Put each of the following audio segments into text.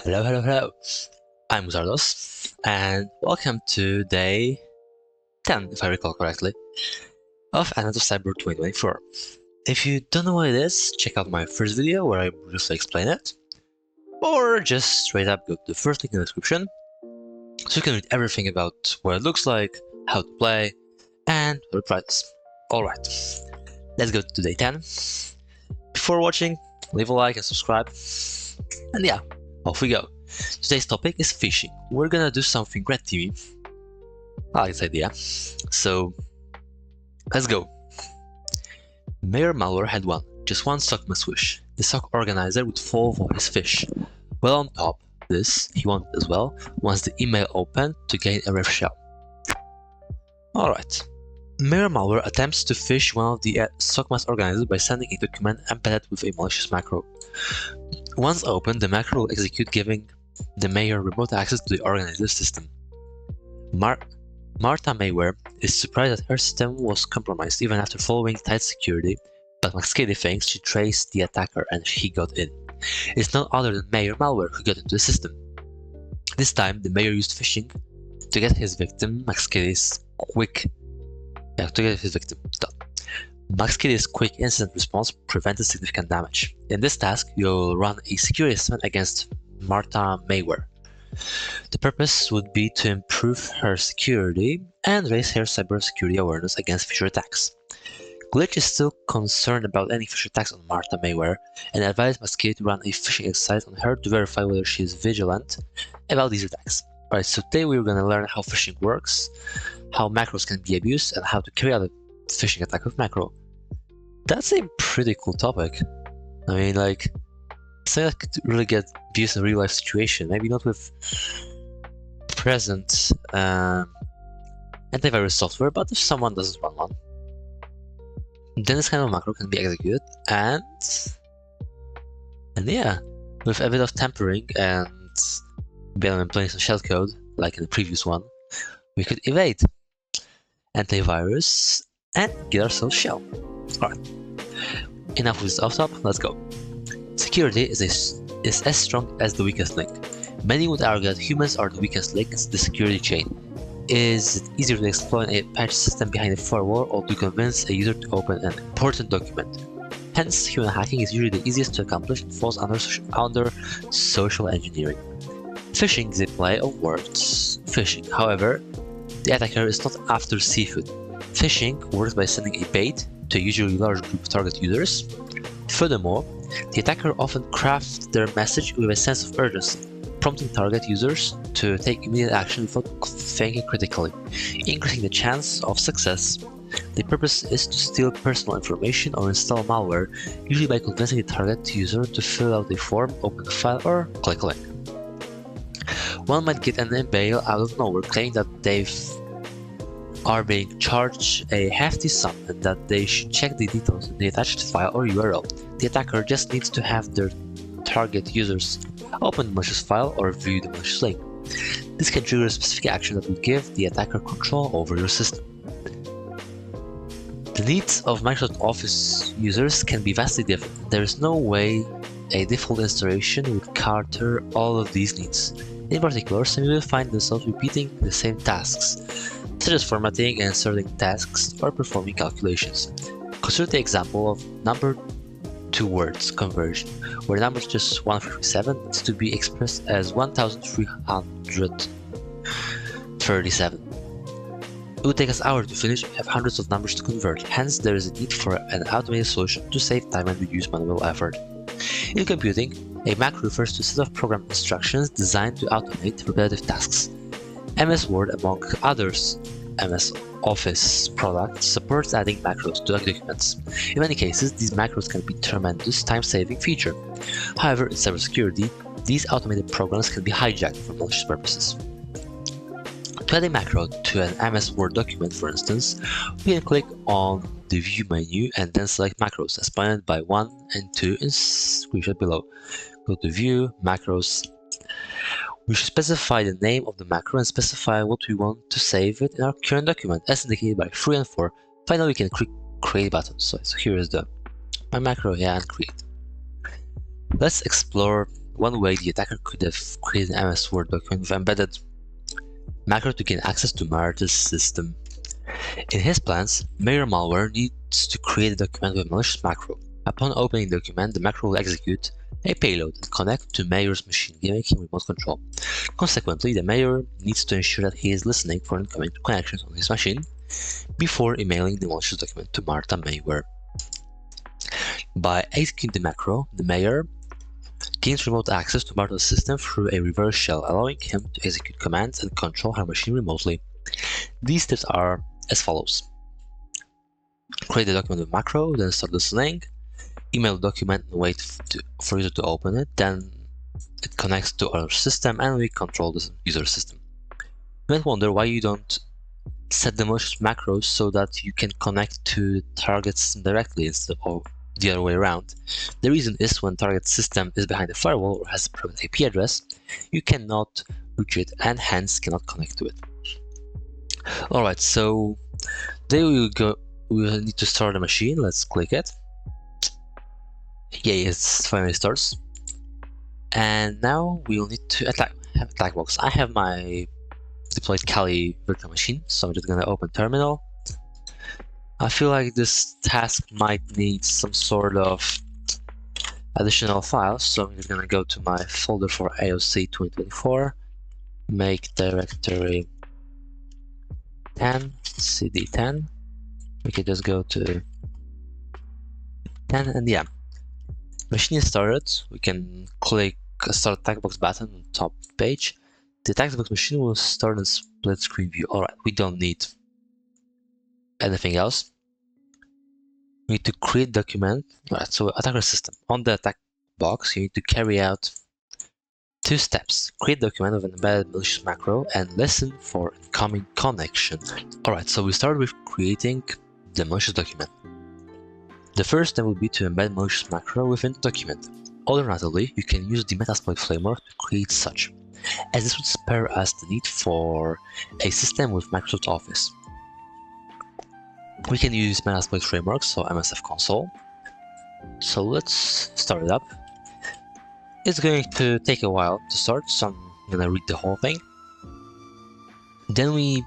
Hello, hello, hello. I'm Zardos, and welcome to day 10, if I recall correctly, of Annals of Cyber 2024. If you don't know what it is, check out my first video where I briefly explain it, or just straight up go to the first link in the description, so you can read everything about what it looks like, how to play, and what it provides. Alright, let's go to day 10. Before watching, leave a like and subscribe, and yeah, off we go. Today's topic is phishing. We're gonna do something red teamy. I like this idea. So let's go. Mayor Malware had just one sock must wish. The sock organizer would fall for his fish. Well, on top of this, he wanted as well once the email opened to gain a ref shell. Alright. Mayor Malware attempts to phish one of the sockmas organizers by sending a document embedded with a malicious macro. Once opened, the macro will execute, giving the mayor remote access to the organizer's system. Martha Mayware is surprised that her system was compromised even after following tight security, but Maxkady thinks she traced the attacker and he got in. It's none other than Mayor Malware who got into the system. This time, the mayor used phishing to get his victim Maxkady's quick incident response prevented significant damage. In this task, you'll run a security assessment against Martha Mayware. The purpose would be to improve her security and raise her cybersecurity awareness against phishing attacks. Glitch is still concerned about any phishing attacks on Martha Mayware and advised Maxkady to run a phishing exercise on her to verify whether she is vigilant about these attacks. Alright, so today we're going to learn how phishing works, how macros can be abused, and how to carry out a phishing attack with macro. That's a pretty cool topic. I mean, like, something that could really get abused in a real life situation. Maybe not with present antivirus software, but if someone doesn't run one, then this kind of macro can be executed, and yeah, with a bit of tampering and playing some shellcode, like in the previous one, we could evade antivirus and get ourselves shell. Alright, enough with this off top, let's go. Security is as strong as the weakest link. Many would argue that humans are the weakest link in the security chain. Is it easier to exploit a patch system behind a firewall or to convince a user to open an important document? Hence, human hacking is usually the easiest to accomplish and falls under social engineering. Phishing is a play of words. Phishing, however, the attacker is not after seafood. Phishing works by sending a bait to a usually large group of target users. Furthermore, the attacker often crafts their message with a sense of urgency, prompting target users to take immediate action without thinking critically, increasing the chance of success. The purpose is to steal personal information or install malware, usually by convincing the target user to fill out a form, open a file, or click a link. One might get an email out of nowhere claiming that they are being charged a hefty sum and that they should check the details in the attached file or URL. The attacker just needs to have their target users open the malicious file or view the malicious link. This can trigger a specific action that will give the attacker control over your system. The needs of Microsoft Office users can be vastly different. There is no way a default installation would cater all of these needs. In particular, some will find themselves repeating the same tasks, such as formatting and inserting tasks or performing calculations. Consider the example of number to words conversion, where numbers just 157 needs to be expressed as 1337. It would take us hours to finish and have hundreds of numbers to convert, hence there is a need for an automated solution to save time and reduce manual effort. In computing, a macro refers to a set of program instructions designed to automate repetitive tasks. MS Word, among others, MS Office products supports adding macros to documents. In many cases, these macros can be a tremendous time-saving feature. However, in cybersecurity, these automated programs can be hijacked for malicious purposes. To add a macro to an MS Word document, for instance, we can click on the View menu and then select Macros as pointed by 1 and 2 in screenshot below. Go to View, Macros. We should specify the name of the macro and specify what we want to save it in our current document, as indicated by 3 and 4. Finally, we can click Create button. So here is my macro, and create. Let's explore one way the attacker could have created an MS Word document with embedded macro to gain access to Marta's system. In his plans, Mayor malware needs to create a document with malicious macro. Upon opening the document, the macro will execute a payload and connect to Mayor's machine, giving him remote control. Consequently, the Mayor needs to ensure that he is listening for incoming connections on his machine before emailing the malicious document to Marta Mayor. By executing the macro, the Mayor gains remote access to Marta's system through a reverse shell, allowing him to execute commands and control her machine remotely. These steps are as follows. Create the document with macro, then start listening. Email the document and wait for user to open it, then it connects to our system and we control the user system. You might wonder why you don't set the malicious macros so that you can connect to target system directly instead of the other way around. The reason is when target system is behind a firewall or has a private IP address, you cannot reach it and hence cannot connect to it. Alright, so there we go. We need to start the machine. Let's click it. Yay, it finally starts. And now we will need to have attack box. I have my deployed Kali virtual machine, so I'm just gonna open terminal. I feel like this task might need some sort of additional files, so I'm just gonna go to my folder for AOC 2024, make directory 10, cd10. We can just go to 10 and yeah. Machine is started. We can click start attack box button on top page. The attack box machine will start in split screen view. Alright, we don't need anything else. We need to create document. Alright, so attacker system. On the attack box, you need to carry out two steps. Create document with an embedded malicious macro and listen for incoming connection. Alright, so we start with creating the malicious document. The first step will be to embed malicious macro within the document. Alternatively, you can use the Metasploit framework to create such, as this would spare us the need for a system with Microsoft Office. We can use Metasploit framework, so MSF console. So let's start it up. It's going to take a while to start, so I'm gonna read the whole thing. Then we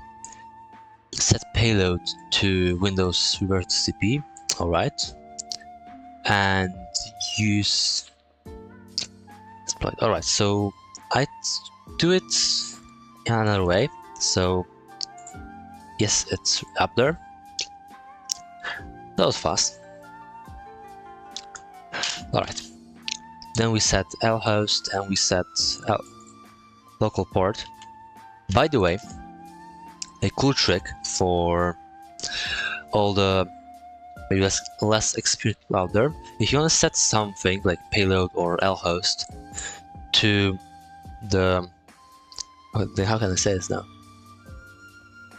set payload to Windows Reverse TCP. Alright, and use exploit. Alright, so I do it in another way. So yes, it's up there. That was fast. Alright, then we set lhost and we set local port. By the way, a cool trick for all the maybe less experienced people out there, if you want to set something like payload or lhost to the how can I say this now?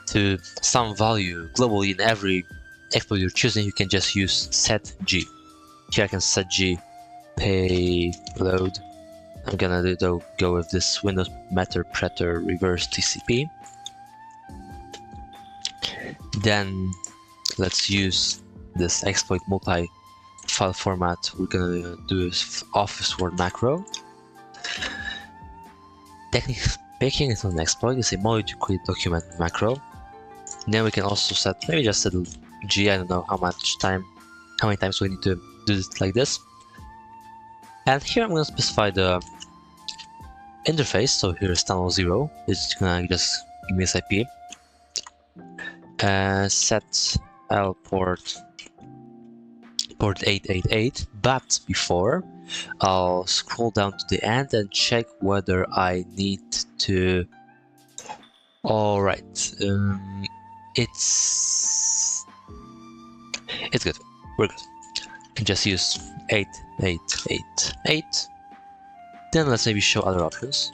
To some value globally in every exploit you're choosing, you can just use set g. Here I can set g payload. I'm gonna go with this Windows Meterpreter reverse TCP. Then let's use this exploit multi-file format. We're gonna do this Office Word macro. Technically speaking, it's not an exploit, it's a mode to create document macro. And then we can also set, maybe just set G, I don't know how many times we need to do this like this. And here I'm gonna specify the interface, so here is tunnel 0, it's gonna just give me this IP. Set L port 888, but before I'll scroll down to the end and check whether I need to. Alright, it's good, we're good. Can just use 8888. Then let's maybe show other options.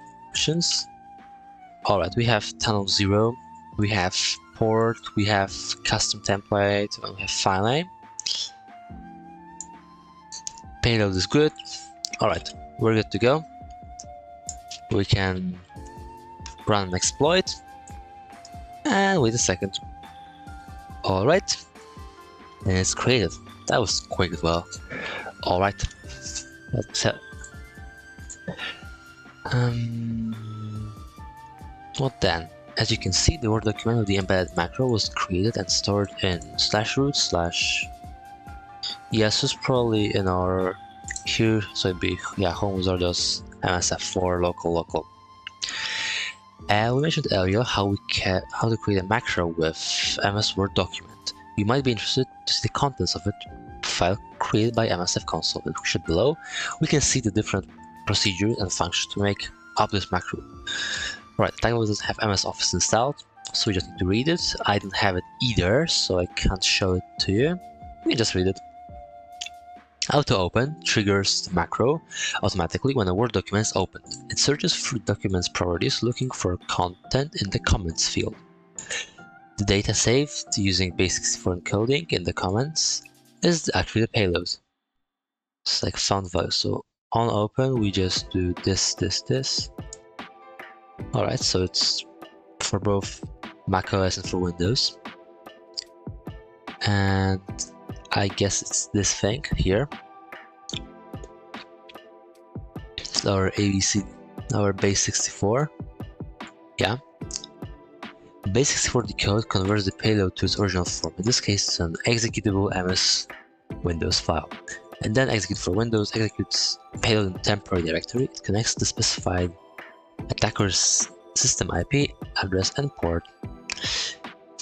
Alright, we have tunnel 0, we have port, we have custom template, and we have file name. Payload is good. Alright, we're good to go. We can run an exploit and wait a second. Alright, and it's created. That was quick as well. Alright, What then? As you can see, the Word document of the embedded macro was created and stored in /root/ yes, so it's probably in our here, so it'd be home wizardos MSF4 local. We mentioned earlier how to create a macro with MS Word document. You might be interested to see the contents of it file created by MSF console. In the description below, we can see the different procedures and functions to make up this macro. Right, the doesn't have MS Office installed, so we just need to read it. I don't have it either, so I can't show it to you. We just read it. Auto open triggers the macro automatically when a Word document is opened. It searches through documents properties looking for content in the comments field. The data saved using base64 encoding in the comments is actually the payload. It's like found value. So on open, we just do this. Alright, so it's for both macOS and for Windows. And I guess it's this thing here. It's our ABC, our base64. Yeah. Base64 decode converts the payload to its original form. In this case, it's an executable MS Windows file. And then execute for Windows executes payload in temporary directory. It connects the specified attacker's system IP address and port.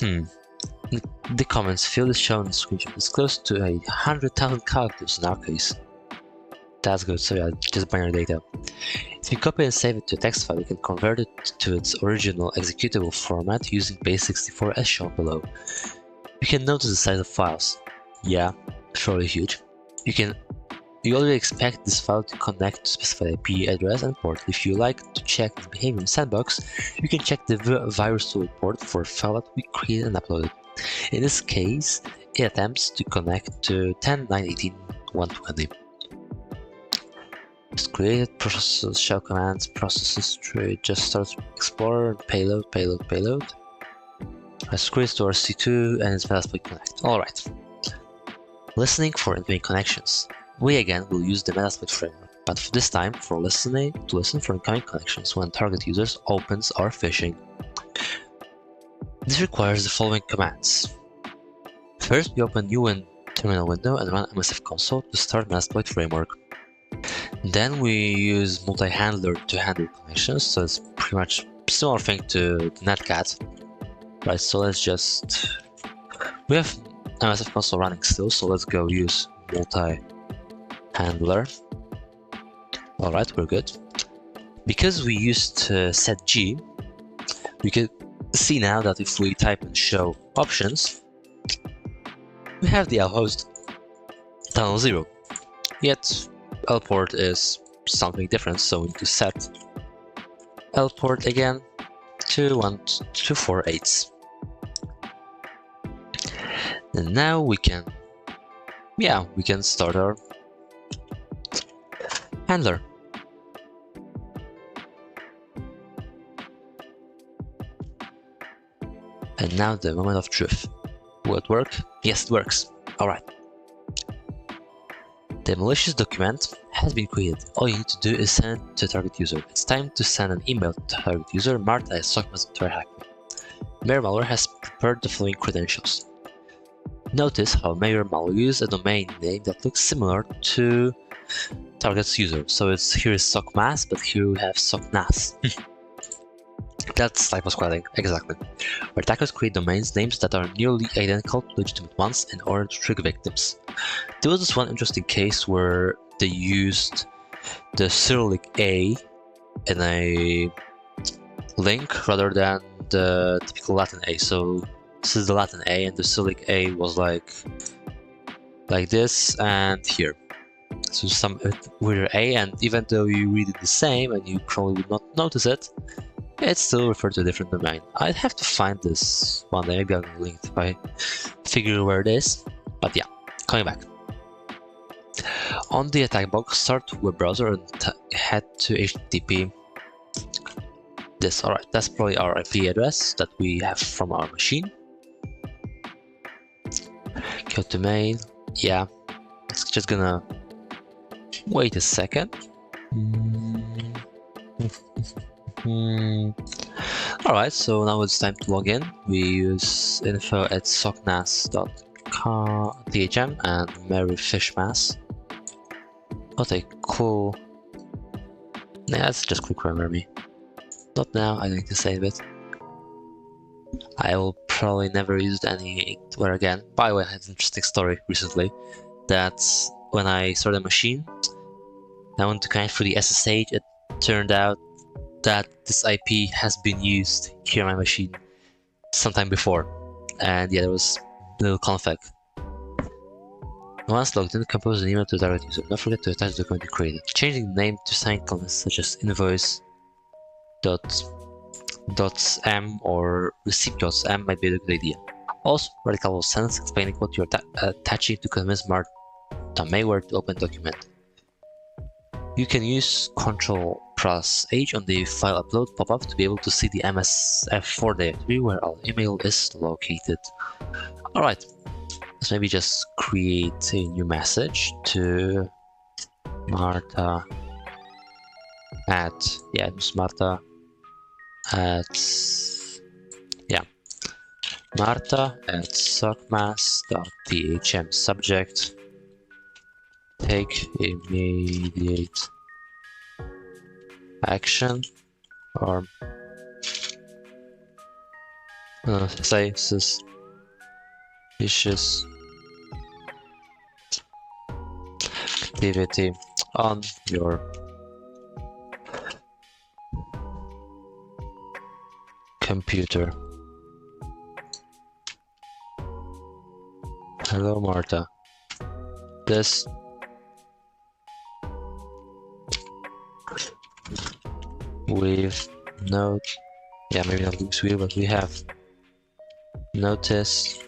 The comments field is shown in the screenshot. It's close to 100,000 characters in our case. That's good, so yeah, just binary data. If you copy and save it to a text file, you can convert it to its original executable format using base64 as shown below. You can notice the size of files. Yeah, surely huge. You already expect this file to connect to specified IP address and port. If you like to check the behavior in Sandbox, you can check the virus tool report for a file that we created and uploaded. In this case, it attempts to connect to 10.9.18.120. It's created processes, shell commands, processes tree, just starts explorer, payload. Let's create to our C2 and its Metasploit connect. Alright. Listening for incoming connections. We again will use the Metasploit framework, but for this time to listen for incoming connections when target users opens our phishing. This requires the following commands. First, we open new terminal window and run MSF console to start Metasploit framework. Then we use multi-handler to handle connections, so it's pretty much similar thing to Netcat. Right, so let's we have MSF console running still, so let's go use multi-handler. Alright, we're good. Because we used setg, we can see now that if we type in show options, we have the L host tunnel 0. Yet L port is something different, so we need to set L port again to 1248. And now we can start our handler. And now the moment of truth. Will it work? Yes, it works. Alright. The malicious document has been created. All you need to do is send it to the target user. It's time to send an email to the target user marked as SOCMAS TryHackMe. Mayor Malware has prepared the following credentials. Notice how Mayor Malware uses a domain name that looks similar to target's user. So here is SOCMAS, but here we have SOCNAS. That's typo squatting, exactly. Where attackers create domains names that are nearly identical to legitimate ones in order to trick victims. There was this one interesting case where they used the Cyrillic A in a link rather than the typical Latin A. So this is the Latin A, and the Cyrillic A was like this and here. So some weird A, and even though you read it the same and you probably would not notice it, it's still referred to a different domain. I'd have to find this one day, maybe I'll link it if I figure where it is. But yeah, coming back. On the attack box, start web browser and head to HTTP. This, alright, that's probably our IP address that we have from our machine. Go to main, yeah, it's just gonna wait a second. Alright, so now it's time to log in. We use info@socnas.com/thm and Mary Fishmas. What a cool. Nah, let's just quick remember me. Not now, I need to save it. I will probably never use it anywhere again. By the way, I had an interesting story recently that when I started a machine, I wanted to connect through the SSH. It turned out that this IP has been used here on my machine sometime before, and yeah, there was a little conflict. Once logged in, compose an email to the target user. Don't forget to attach the document you created. Changing the name to signed comments such as invoice.m or receipt.m might be a good idea. Also, write a couple of sentences explaining what you're attaching to convince Martha Mayward to open the document. You can use Ctrl+H on the file upload pop-up to be able to see the MSF4 directory where our email is located. Alright, let's maybe just create a new message to Martha at, yeah, just Martha at, yeah, Martha at socmas.thm subject. Take immediate action, or say suspicious activity on your computer. Hello, Martha. This we've yeah, maybe not looks weird, but we have noticed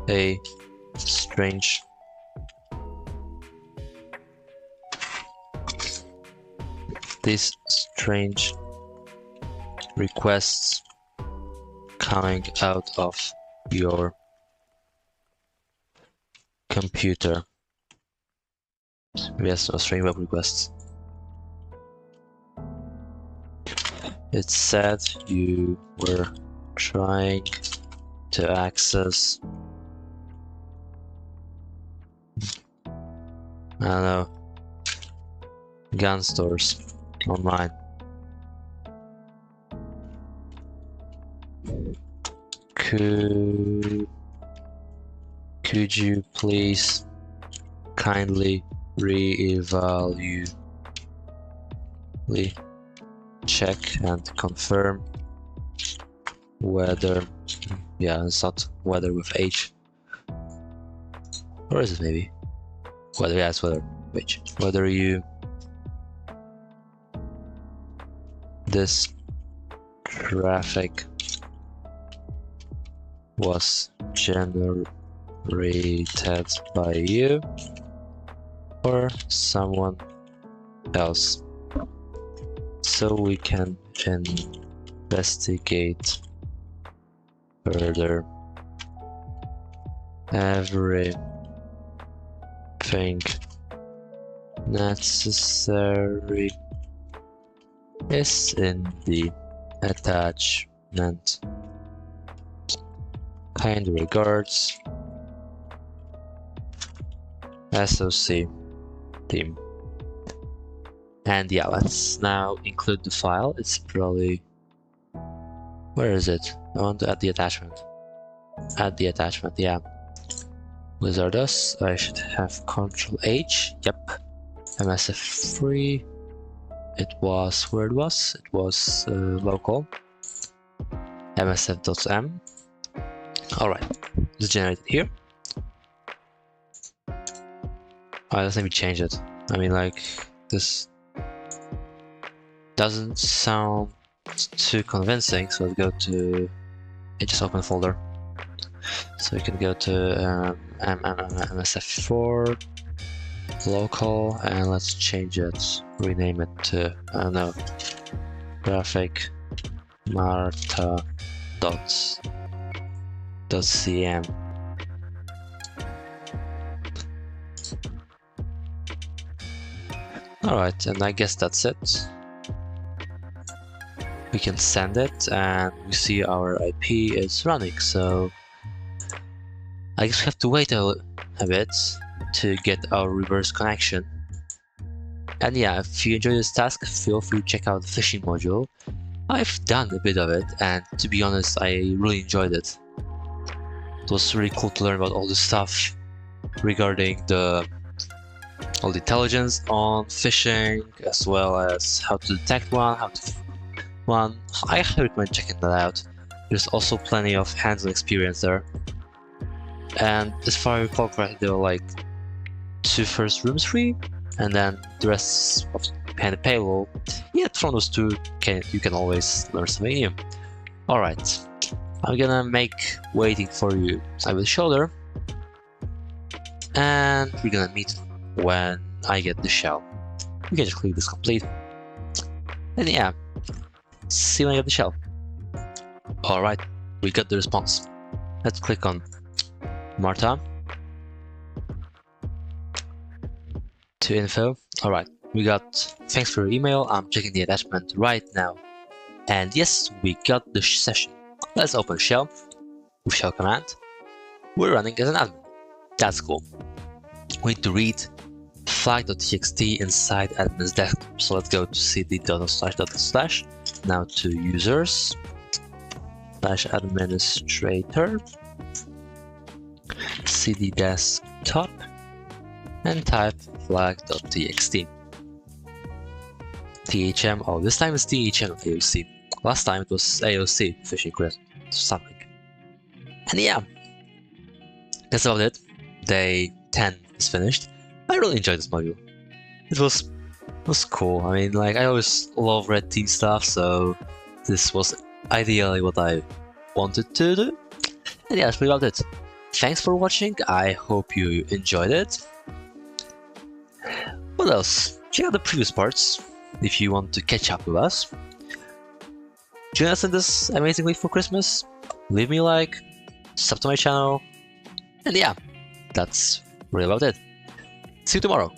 a strange these strange requests coming out of your computer. Yes, no strange web requests. It said you were trying to access, I don't know, gun stores online. Could you please kindly check and confirm whether, yeah, it's not whether with H, or is it maybe whether, yeah, it's whether H, whether this traffic was generated by you or someone else, so we can investigate further. Everything necessary is in the attachment. Kind regards, SOC team. And yeah, let's now include the file. It's probably, where is it? I want to add the attachment. Add the attachment, yeah. Wizard us. I should have Ctrl+H. Yep. MSF3. It was where it was. It was local. MSF.m. Alright, let's generate it here. Alright, let's maybe change it. I mean, like, this doesn't sound too convincing, so let's go to just open folder. So we can go to MSF4 local, and let's change it, rename it to, I don't know, graphic marta.cm. Alright, and I guess that's it. We can send it and we see our IP is running, so I guess we have to wait a bit to get our reverse connection. And yeah, if you enjoy this task, feel free to check out the phishing module. I've done a bit of it, and to be honest, I really enjoyed it. It was really cool to learn about all the stuff regarding all the intelligence on phishing, as well as how to detect one, I highly recommend checking that out. There's also plenty of hands-on experience there. And as far as I recall correctly, there were like 2 first rooms free, and then the rest of behind the paywall. Yet from those 2, you can always learn something new. Alright, I'm gonna make waiting for you side with the shoulder, and we're gonna meet when I get the shell. You can just click this complete, and yeah, see when I get the shell. Alright, we got the response. Let's click on Marta to info. Alright, we got thanks for your email. I'm checking the attachment right now. And yes, we got the session. Let's open shell with shell command. We're running as an admin. That's cool. We need to read flag.txt inside admin's desktop. So let's go to cd.//. Now to users /administrator cd desktop and type flag.txt. THM, oh, this time it's THM not AOC. Last time it was AOC, phishing request, something. And yeah, that's about it. Day 10 is finished. I really enjoyed this module. It was cool. I mean, like, I always love red team stuff, so this was ideally what I wanted to do. And yeah, that's pretty about it. Thanks for watching. I hope you enjoyed it. What else? Check out the previous parts if you want to catch up with us. Join us in this amazing week for Christmas. Leave me a like, sub to my channel, and yeah, that's really about it. See you tomorrow.